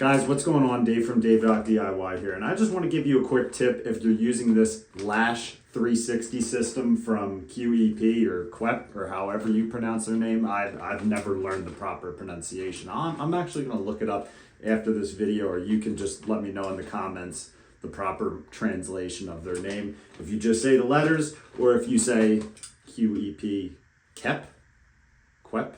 Guys, what's going on? Dave from Dave.DIY here, and I just want to give you a quick tip if you're using this Lash 360 system from QEP or QEP or however you pronounce their name. I've never learned the proper pronunciation. I'm actually going to look it up after this video, or you can just let me know in the comments the proper translation of their name. If you just say the letters, or if you say QEP, QEP,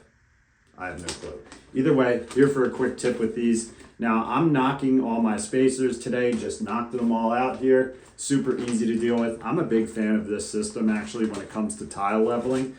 I have no clue. Either way, here for a quick tip with these. Now, I'm knocking all my spacers today, just knocked them all out here. Super easy to deal with. I'm a big fan of this system, actually, when it comes to tile leveling.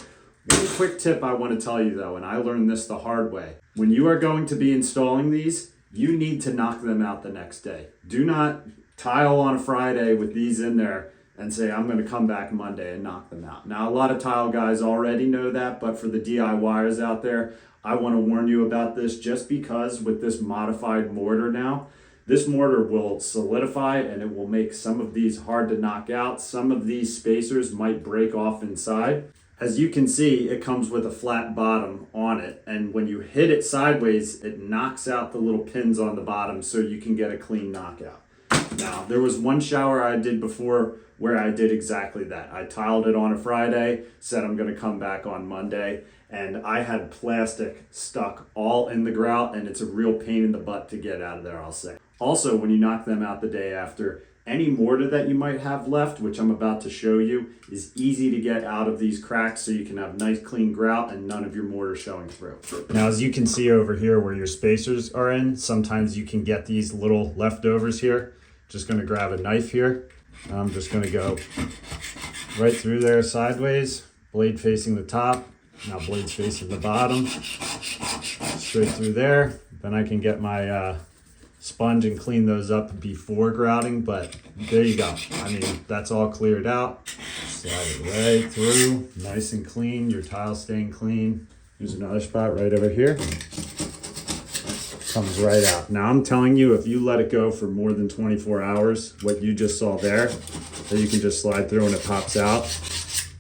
One quick tip I want to tell you, though, and I learned this the hard way. When you are going to be installing these, you need to knock them out the next day. Do not tile on a Friday with these in there and say, I'm going to come back Monday and knock them out. Now, a lot of tile guys already know that, but for the DIYers out there, I want to warn you about this just because with this modified mortar now, this mortar will solidify and it will make some of these hard to knock out. Some of these spacers might break off inside. As you can see, it comes with a flat bottom on it, and when you hit it sideways, it knocks out the little pins on the bottom so you can get a clean knockout. Now, there was one shower I did before where I did exactly that. I tiled it on a Friday, said I'm going to come back on Monday, and I had plastic stuck all in the grout, and it's a real pain in the butt to get out of there, I'll say. Also, when you knock them out the day after, any mortar that you might have left, which I'm about to show you, is easy to get out of these cracks so you can have nice clean grout and none of your mortar showing through. Now, as you can see over here where your spacers are in, sometimes you can get these little leftovers here. Just gonna grab a knife here. I'm just gonna go right through there sideways, blade facing the top. Now blades facing the bottom, straight through there. Then I can get my sponge and clean those up before grouting, but there you go. I mean, that's all cleared out. Slide it right through, nice and clean, your tile staying clean. Here's another spot right over here. Comes right out. Now I'm telling you, if you let it go for more than 24 hours, what you just saw there, that you can just slide through and it pops out,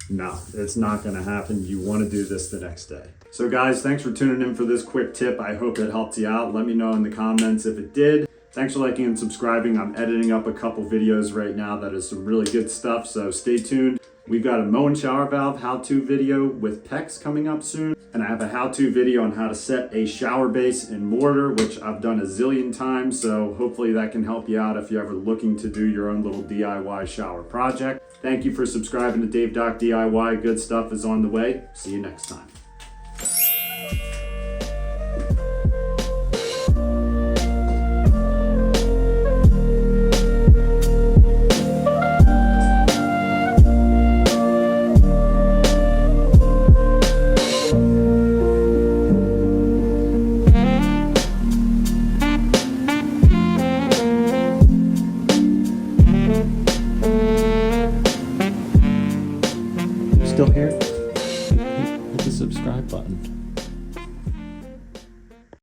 no, it's not going to happen. You want to do this the next day. So guys, thanks for tuning in for this quick tip. I hope it helped you out. Let me know in the comments if it did. Thanks for liking and subscribing. I'm editing up a couple videos right now that is some really good stuff, so stay tuned. We've got a mow and shower valve how-to video with PEX coming up soon. And I have a how-to video on how to set a shower base in mortar, which I've done a zillion times. So hopefully that can help you out if you're ever looking to do your own little DIY shower project. Thank you for subscribing to Dave.DIY. Good stuff is on the way. See you next time. Still here? Hit the subscribe button.